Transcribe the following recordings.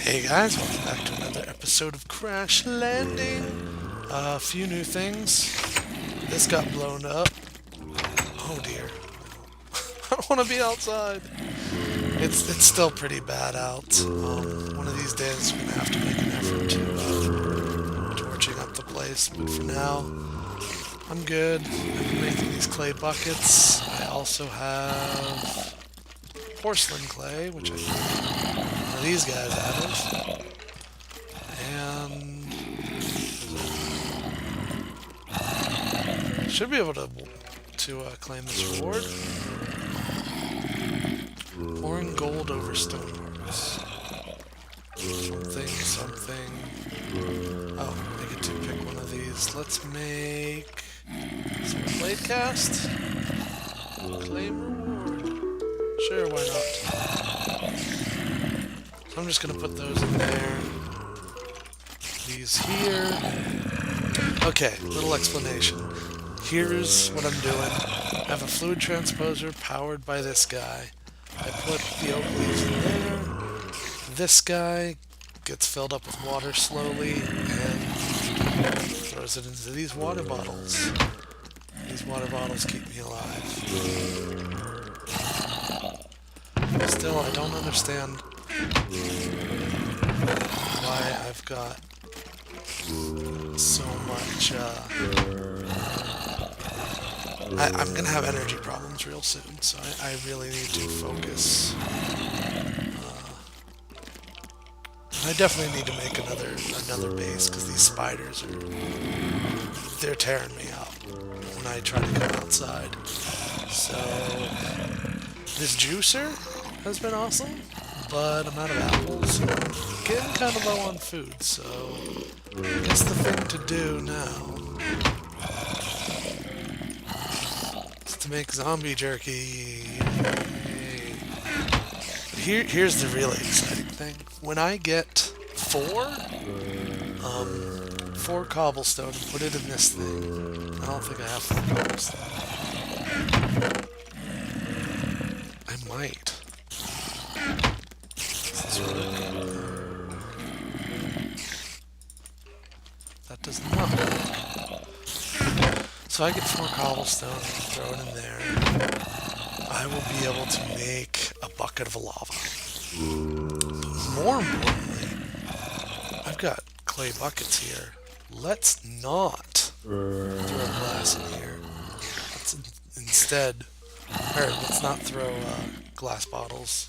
Hey guys, welcome back to another episode of Crash Landing. A few new things. This got blown up. Oh dear. I don't want to be outside. It's still pretty bad out. One of these days we're going to have to make an effort to torching up the place. But for now, I'm good. I've been making these clay buckets. I also have porcelain clay, which I think one of these guys added. And should be able to claim this reward. Pouring gold over stone parts. Something. Oh, I get to pick one of these. Let's make some blade cast. Claim reward. Sure, why not? So I'm just gonna put those in there. These here. Okay, little explanation. Here's what I'm doing. I have a fluid transposer powered by this guy. I put the oak leaves in there. This guy gets filled up with water slowly and throws it into these water bottles. These water bottles keep me alive. Still, I don't understand why I've got so much, I'm gonna have energy problems real soon, so I really need to focus. I definitely need to make another base, because these spiders they're tearing me up when I try to come outside. So, this juicer has been awesome, but I'm out of apples, and I'm getting kind of low on food, so I guess the thing to do now is to make zombie jerky. Here's the really exciting thing. When I get four cobblestone and put it in this thing, I don't think I have 4 cobblestone. I might. That does not work. So I get 4 cobblestone and throw it in there. I will be able to make a bucket of lava. More importantly, I've got clay buckets here. Let's not throw glass in here. Let's not throw glass bottles.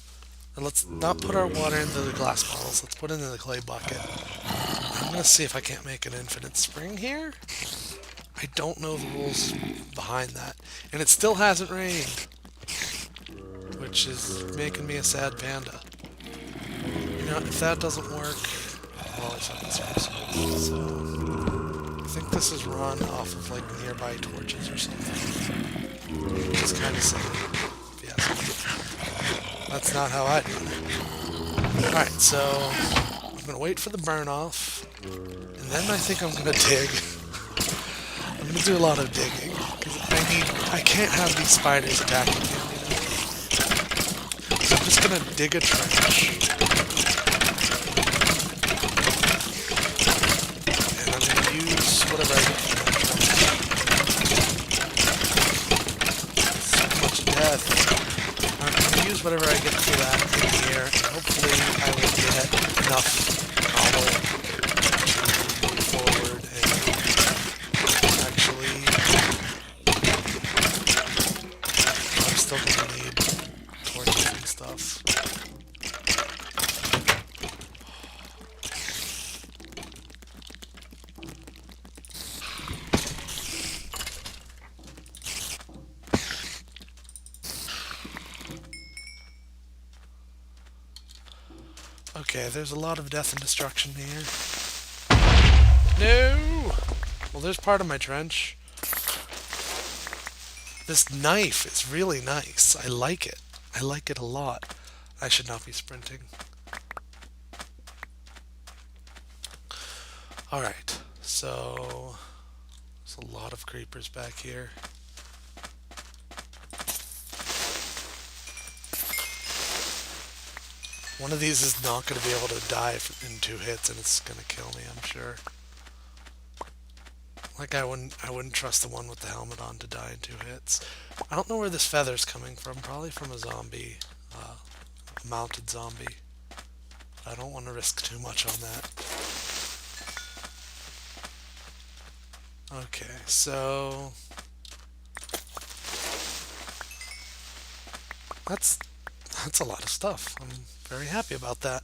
And let's not put our water into the glass bottles. Let's put it into the clay bucket. I'm going to see if I can't make an infinite spring here. I don't know the rules behind that. And it still hasn't rained, which is making me a sad panda. You know, if that doesn't work, I'll always have this resource. So, I think this is run off of like nearby torches or something. Which is kind of silly. Yes. That's not how I do it. Alright, so I'm going to wait for the burn off. And then I think I'm going to dig. I'm going to do a lot of digging. Because I can't have these spiders attacking me. So I'm just going to dig a trench. And I'm going to use whatever I get from that trench. So much death. I'm going to use whatever I get for that in here. And hopefully I will get enough cobble to move forward and actually... I'm still going to need torches and stuff. Okay, there's a lot of death and destruction here. No! Well, there's part of my trench. This knife is really nice. I like it. I like it a lot. I should not be sprinting. Alright, so there's a lot of creepers back here. One of these is not going to be able to die in 2 hits, and it's going to kill me, I'm sure. Like I wouldn't trust the one with the helmet on to die in 2 hits. I don't know where this feather's coming from. Probably from a zombie, a mounted zombie. But I don't want to risk too much on that. Okay, so that's that's a lot of stuff. I'm very happy about that.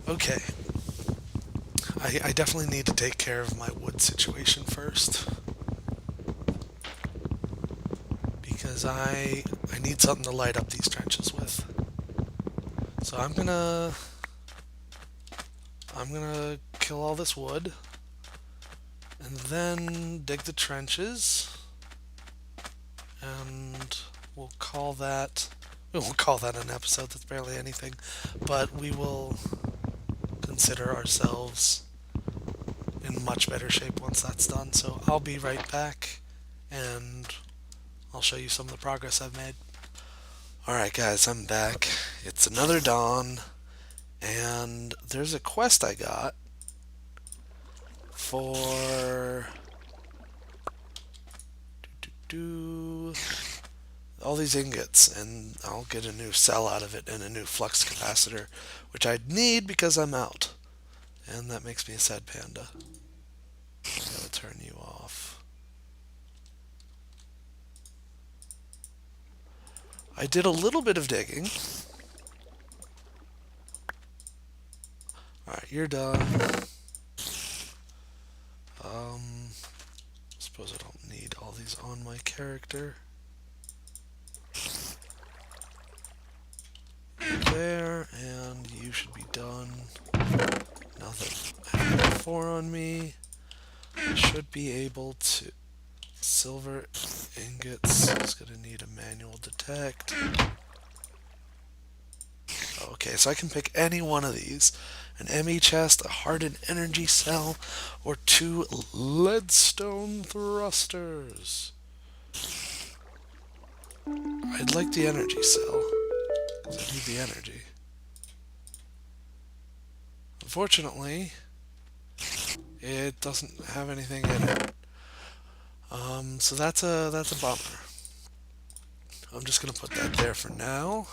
Okay, I definitely need to take care of my wood situation first because I need something to light up these trenches with. So I'm gonna kill all this wood and then dig the trenches, and we'll call that an episode. That's barely anything, but we will consider ourselves in much better shape once that's done. So I'll be right back, and I'll show you some of the progress I've made. Alright guys, I'm back. It's another dawn, and there's a quest I got for all these ingots, and I'll get a new cell out of it and a new flux capacitor, which I need because I'm out. And that makes me a sad panda. I gotta turn you off. I did a little bit of digging. Alright, you're done. Suppose I don't need all these on my character. There, and you should be done. Now that I have 4 on me, I should be able to... Silver ingots is going to need a manual detect. Okay, so I can pick any one of these. An ME chest, a hardened energy cell, or 2 leadstone thrusters. I'd like the energy cell, because I need the energy. Unfortunately, it doesn't have anything in it. So that's a bummer. I'm just gonna put that there for now.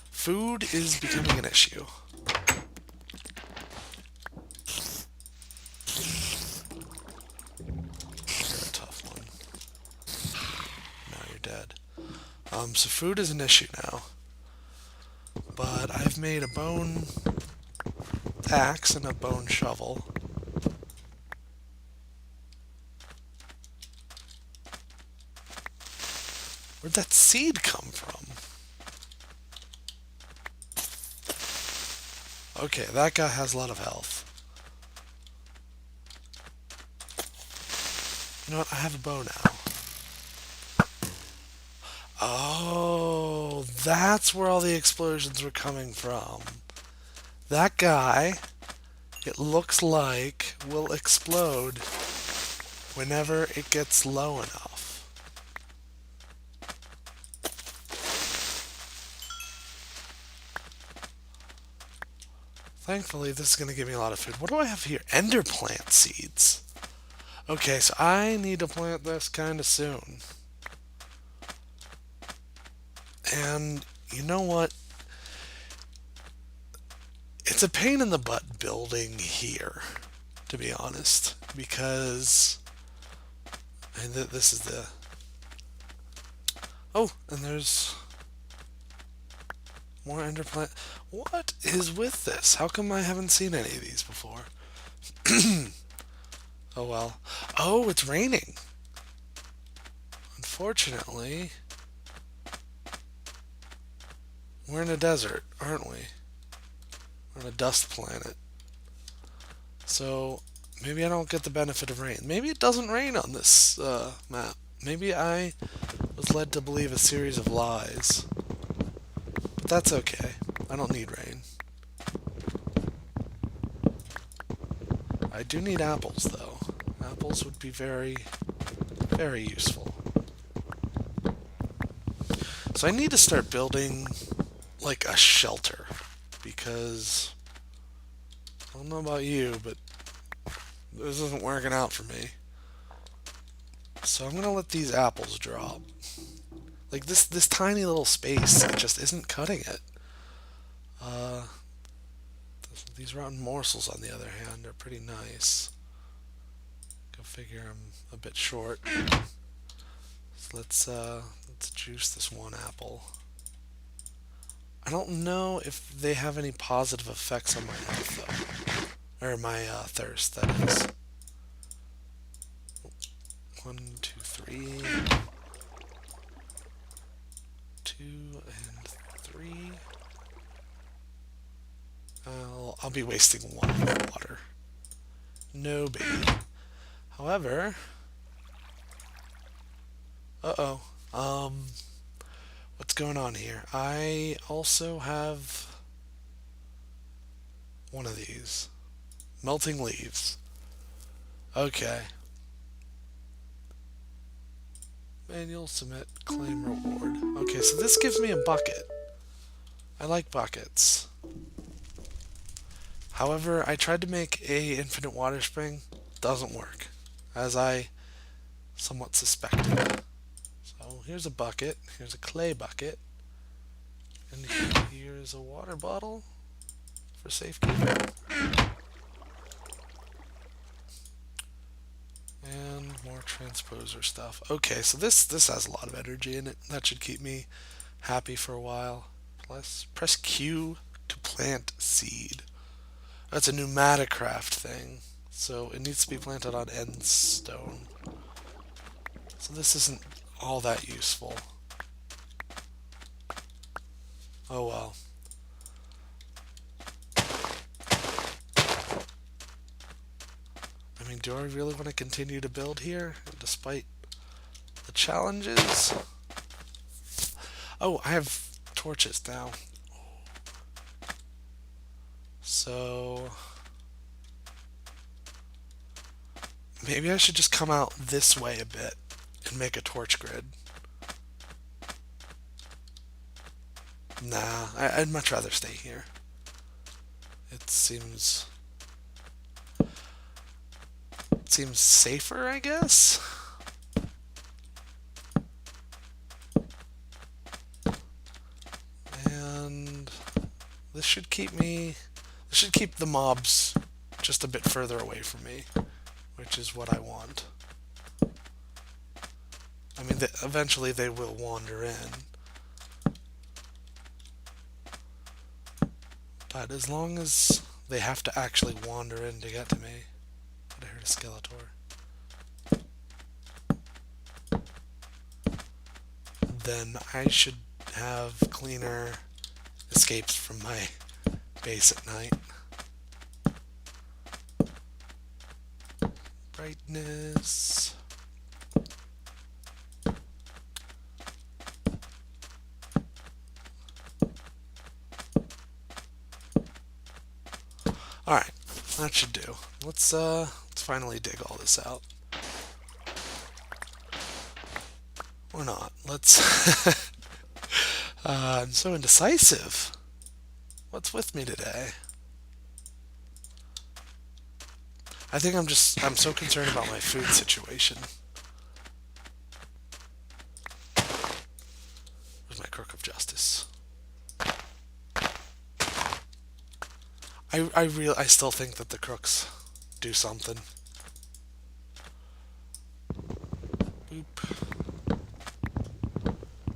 Food is becoming an issue. You're a tough one. Now you're dead. So food is an issue now. But I've made a bone axe and a bone shovel. Where'd that seed come from? Okay, that guy has a lot of health. You know what? I have a bow now. Oh, that's where all the explosions were coming from. That guy, it looks like, will explode whenever it gets low enough. Thankfully, this is going to give me a lot of food. What do I have here? Ender plant seeds. Okay, so I need to plant this kind of soon. And you know what? It's a pain in the butt building here, to be honest, because this is the... Oh, and there's more ender plant. What is with this? How come I haven't seen any of these before? Oh well. Oh, it's raining. Unfortunately, we're in a desert, aren't we? We're on a dust planet. So maybe I don't get the benefit of rain. Maybe it doesn't rain on this map. Maybe I was led to believe a series of lies. But that's okay. I don't need rain. I do need apples, though. Apples would be very, very useful. So I need to start building, like, a shelter. because I don't know about you, but this isn't working out for me. So I'm gonna let these apples drop. Like this tiny little space, it just isn't cutting it. Uh, these rotten morsels, on the other hand, are pretty nice. Go figure I'm a bit short. So let's juice this one apple. I don't know if they have any positive effects on my health though, or my thirst. That is. 1, 2, 3. 2 and 3. I'll be wasting 1 water. No baby. However, what's going on here? I also have one of these. Melting leaves. Okay. Manual submit claim reward. Okay, so this gives me a bucket. I like buckets. However, I tried to make a infinite water spring. Doesn't work, as I somewhat suspected. So here's a bucket. Here's a clay bucket. And here's a water bottle for safekeeping. And more transposer stuff. Okay, so this has a lot of energy in it. That should keep me happy for a while. Press Q to plant seed. That's a pneumaticraft thing. So it needs to be planted on end stone. So this isn't all that useful. Oh well. I mean, do I really want to continue to build here, despite the challenges? Oh, I have torches now. So maybe I should just come out this way a bit and make a torch grid. Nah, I'd much rather stay here. It seems safer, I guess. And this should keep the mobs just a bit further away from me, which is what I want. I mean, eventually they will wander in. But as long as they have to actually wander in to get to me. But I heard a Skeletor. Then I should have cleaner escapes from my base at night. Brightness. Alright, that should do. Let's finally dig all this out. Or not. Let's... I'm so indecisive. What's with me today? I think I'm so concerned about my food situation. Where's my crook of justice? I still think that the crooks do something. Boop.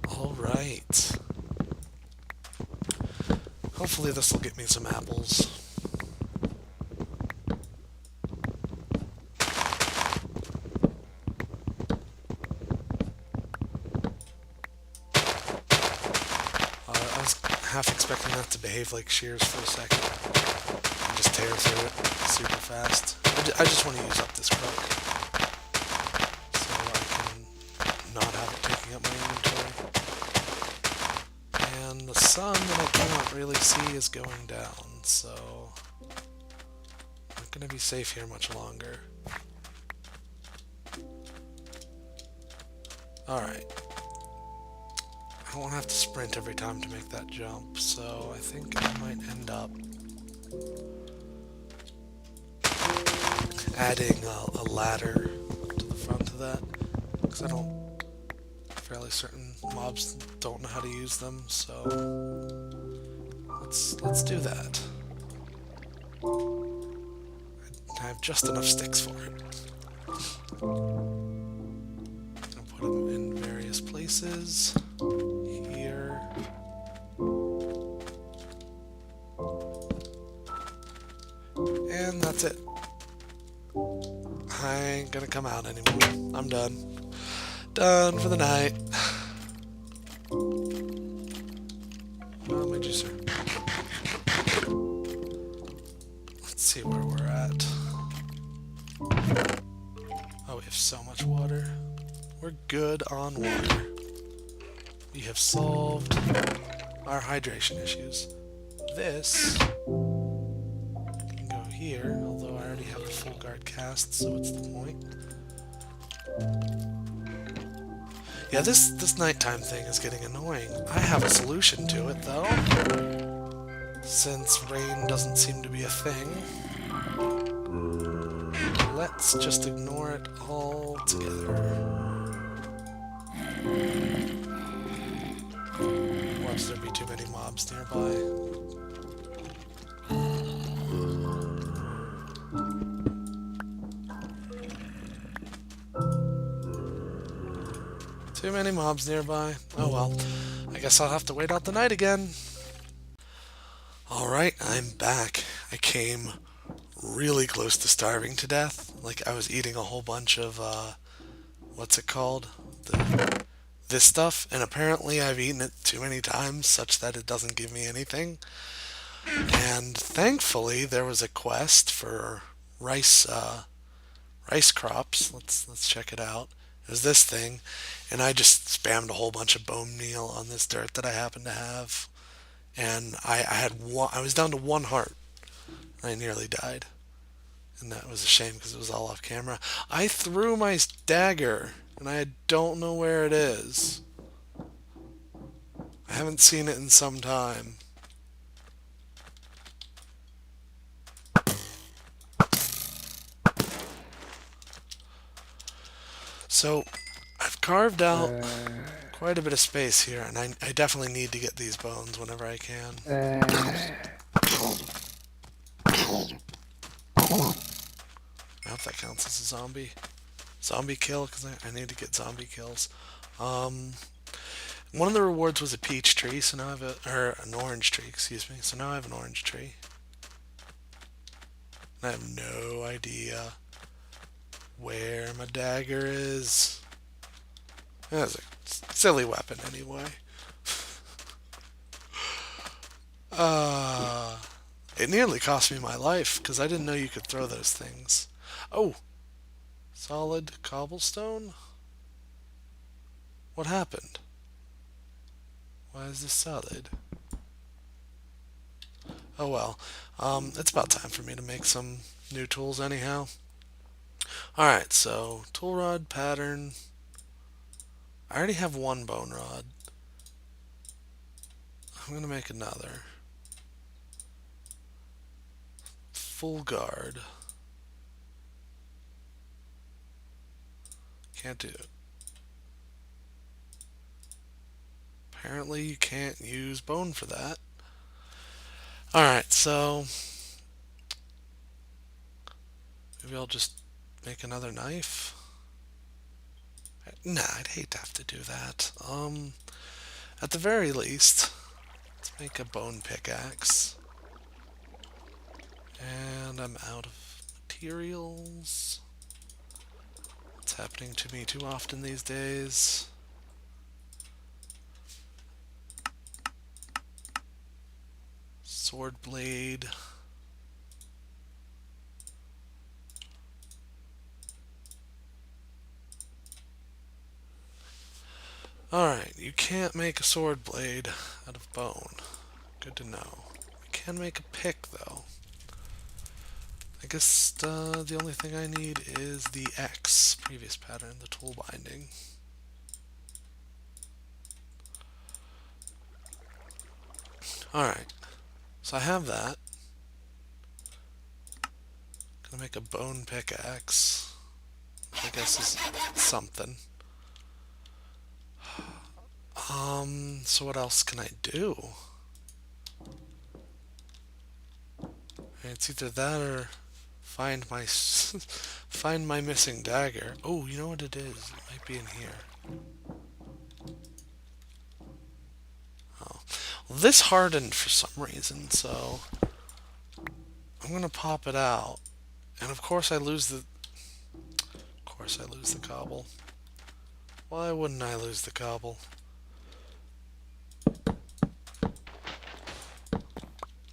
Alright. Hopefully this will get me some apples. I was half expecting that to behave like shears for a second. And just tear through it super fast. I just want to use up this crook. So I can not have it taking up my inventory. And the sun that I cannot really see is going down, so I'm not going to be safe here much longer. Alright. don't want to have to sprint every time to make that jump, so I think I might end up adding a ladder to the front of that, because I'm fairly certain mobs don't know how to use them, so let's do that. I have just enough sticks for it. I'll put them in various places. Here. And that's it. I ain't gonna come out anymore. I'm done. Done for the night. My juicer. Let's see where we're at. Oh, we have so much water. We're good on water. We have solved our hydration issues. This can go here, although I already have a full guard cast, so what's the point? Yeah, this nighttime thing is getting annoying. I have a solution to it, though. Since rain doesn't seem to be a thing, let's just ignore it altogether. Watch there be too many mobs nearby. Too many mobs nearby. Oh well. I guess I'll have to wait out the night again. Alright, I'm back. I came really close to starving to death. Like, I was eating a whole bunch of, what's it called? This stuff, and apparently I've eaten it too many times such that it doesn't give me anything. And thankfully there was a quest for rice crops. Let's check it out. It was this thing, and I just spammed a whole bunch of bone meal on this dirt that I happened to have, and I was down to 1 heart. I nearly died, and that was a shame because it was all off camera. I threw my dagger, and I don't know where it is. I haven't seen it in some time. So, I've carved out quite a bit of space here, and I definitely need to get these bones whenever I can. I hope that counts as a zombie kill, because I need to get zombie kills. One of the rewards was a peach tree, so now I have an orange tree, excuse me. So now I have an orange tree. And I have no idea where my dagger is. That's a silly weapon anyway. It nearly cost me my life because I didn't know you could throw those things. Oh, solid cobblestone? What happened? Why is this solid? Oh well, it's about time for me to make some new tools anyhow. Alright, so tool rod pattern. I already have 1 bone rod. I'm going to make another. Full guard. Can't do it. Apparently you can't use bone for that. Alright, so maybe I'll just make another knife. Nah, I'd hate to have to do that. At the very least, let's make a bone pickaxe. And I'm out of materials. It's happening to me too often these days. Sword blade. Alright, you can't make a sword blade out of bone. Good to know. You can make a pick, though. I guess the only thing I need is the X, previous pattern, the tool binding. Alright, so I have that. Gonna make a bone pickaxe, which I guess is something. So what else can I do? It's either that or find my find my missing dagger. Oh, you know what it is? It might be in here. Oh, well, this hardened for some reason, so I'm gonna pop it out. And of course I lose the. Of course I lose the cobble. Why wouldn't I lose the cobble?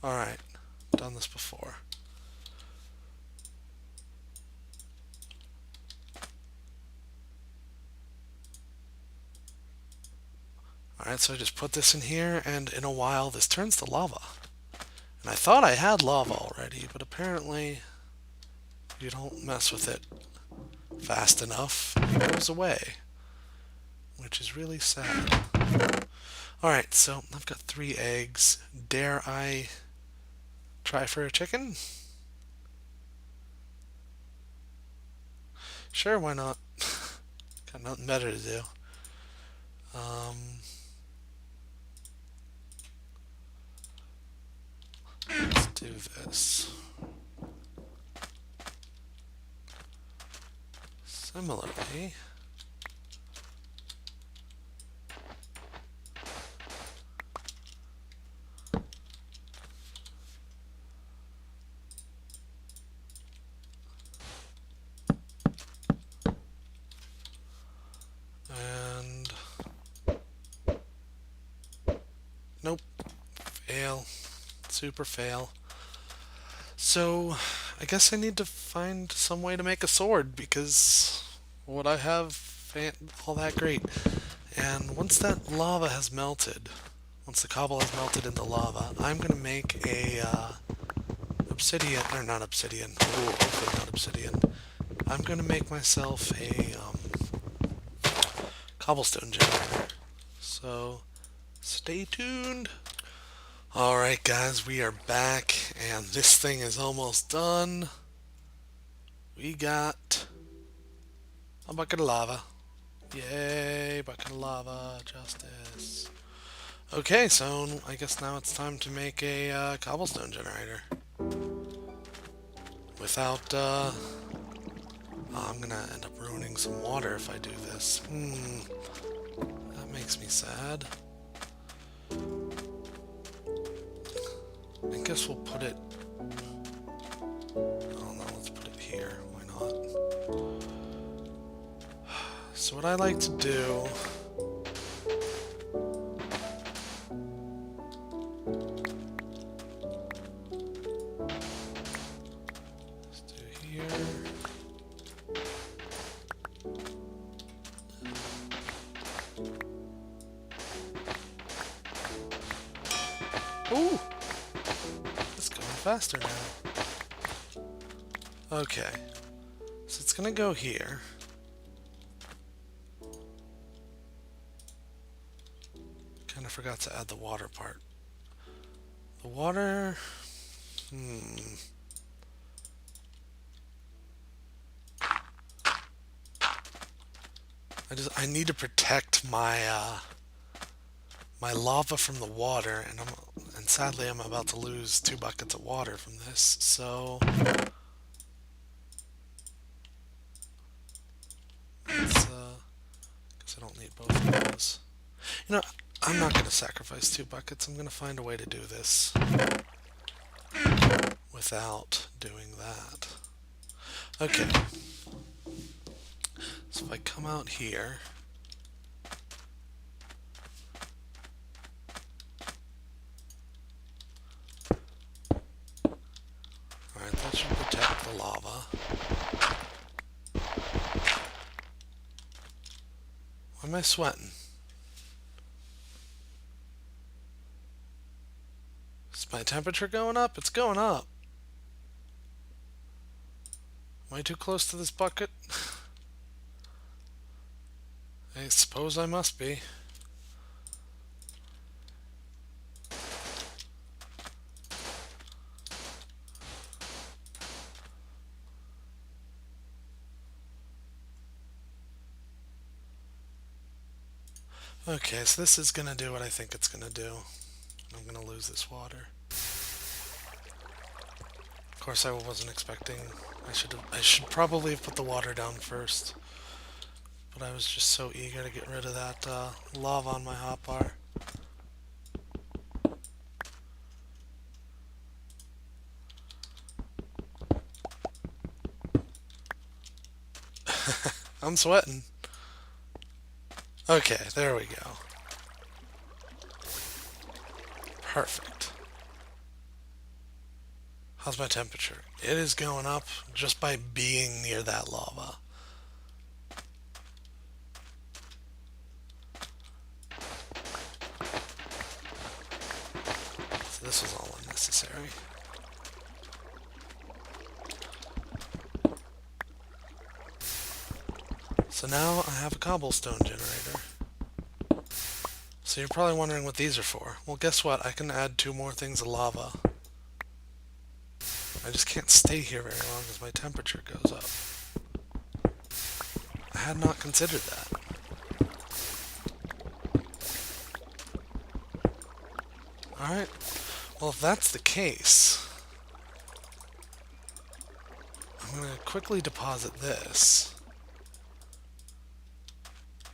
Alright, done this before. Alright, so I just put this in here, and in a while this turns to lava. And I thought I had lava already, but apparently you don't mess with it fast enough, it goes away. Which is really sad. Alright, so I've got 3 eggs. Dare I try for a chicken? Sure, why not? Got nothing better to do. Let's do this. Similarly, and nope, fail, super fail. So I guess I need to find some way to make a sword because what I have ain't all that great. And once that lava has melted, once the cobble has melted into lava, I'm gonna make a obsidian, or not obsidian. Ooh, hopefully not obsidian. I'm gonna make myself a cobblestone generator. So stay tuned. Alright guys, we are back and this thing is almost done. We got a bucket of lava. Yay, bucket of lava, justice. Okay, so I guess now it's time to make a cobblestone generator. Without, oh, I'm gonna end up ruining some water if I do this. That makes me sad. I guess we'll put it... I don't know, let's put it here. Why not? So what I like to do... Let's do here... Ooh! It's going faster now. Okay. So it's gonna go here. Kinda forgot to add the water part. The water... I need to protect my my lava from the water, and sadly I'm about to lose 2 buckets of water from this, so let's, because I don't need both of those. You know, I'm not going to sacrifice 2 buckets. I'm going to find a way to do this without doing that. Okay. So if I come out here, alright, that should protect the lava. Why am I sweating? Is my temperature going up? It's going up. Am I too close to this bucket? I suppose I must be. Okay, so this is gonna do what I think it's gonna do. I'm gonna lose this water. Of course, I wasn't expecting. I should probably have put the water down first, but I was just so eager to get rid of that lava on my hotbar. I'm sweating. Okay, there we go. Perfect. How's my temperature? It is going up just by being near that lava. So this was all unnecessary. So now I have a cobblestone generator. So you're probably wondering what these are for. Well, guess what? I can add 2 more things of lava. I just can't stay here very long as my temperature goes up. I had not considered that. Alright, well if that's the case, I'm going to quickly deposit this.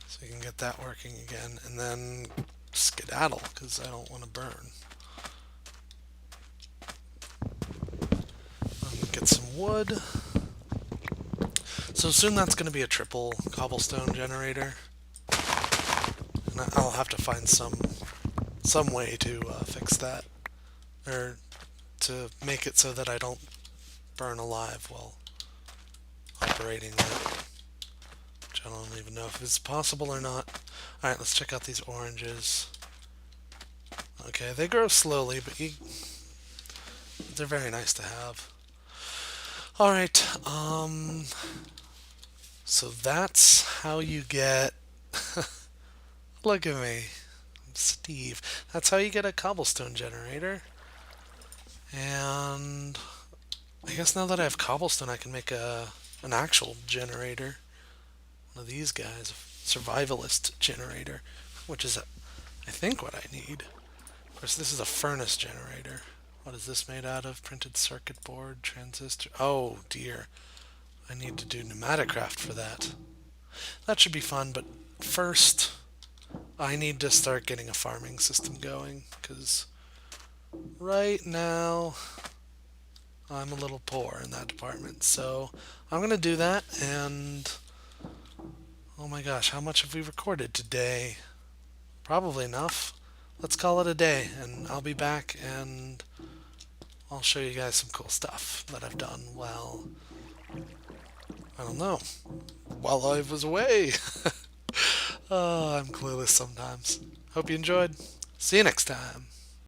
So you can get that working again, and then skedaddle, because I don't want to burn. Get some wood. So soon that's going to be a triple cobblestone generator. And I'll have to find some way to fix that. Or to make it so that I don't burn alive while operating that. Which I don't even know if it's possible or not. Alright, let's check out these oranges. Okay, they grow slowly, but they're very nice to have. Alright, so that's how you get... Look at me. I'm Steve. That's how you get a cobblestone generator. And I guess now that I have cobblestone, I can make an actual generator. One of these guys, a survivalist generator, which is, I think, what I need. Of course, this is a furnace generator. What is this made out of? Printed circuit board, transistor. Oh, dear. I need to do pneumaticraft for that. That should be fun, but first, I need to start getting a farming system going, because right now, I'm a little poor in that department. So I'm going to do that, and oh my gosh, how much have we recorded today? Probably enough. Let's call it a day, and I'll be back, and I'll show you guys some cool stuff that I've done while, I don't know, while I was away. Oh, I'm clueless sometimes. Hope you enjoyed. See you next time.